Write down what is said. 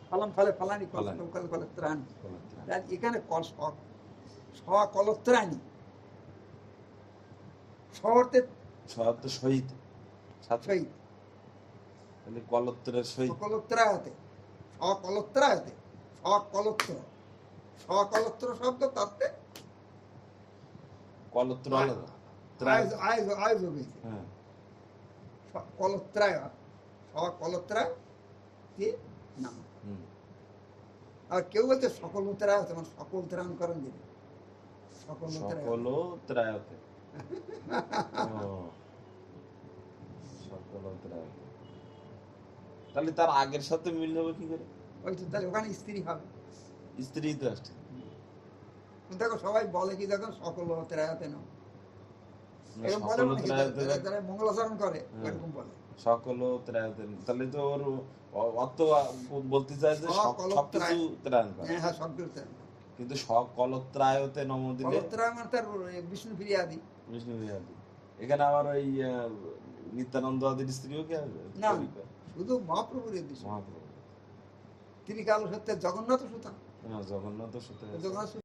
ফলম ফলে ফলানি ত্রাণ, এখানে সকলত্রাণী শহরতে শহীদ শহীদ কলত্রের শহীদ সকলত্রায়তে সকলত্রায়তে সকলত্র সকলত্র শব্দ তত্ত্বে কলত্র আলাদা আয়োজক হয়েছে কলত্রায় সকলত্রায় নাম। আর কেউ বলছে সকল ত্রায় হতে, মানে সকল ত্রাণ করেন দিবে সকল ত্রায়তে তাহলে তার আগের সাথে মিল হবে কি করে? ওই তো তাহলে ওখানে স্ত্রী হবে, স্ত্রী তো আসছে। দেখো সবাই বলে কি দেখো সকল ত্রায়তে নাও, এরকম বলে যারা মঙ্গলাচরণ করে এরকম বলে সকল ত্রায়তে, তাহলে তো ওর অর্থ বলতে চায় যে সবকিছু ত্রাণ করে। হ্যাঁ সবকিছু ত্রাণ, কিন্তু সকলত্রায়তে নম দিলে কলত্রায় মানে তার বিষ্ণু ফিরিয়াদি, বিষ্ণু ফিরিয়াদি। এখানে আবার ওই নিত্যানন্দ আদির স্ত্রীও কি আসবে? না, শুধু মহাপ্রভুর দৃশ্য। মহাপ্রভু তিনি কালো সত্যের জগন্নাথ সুতা, জগন্নাথ সুতা।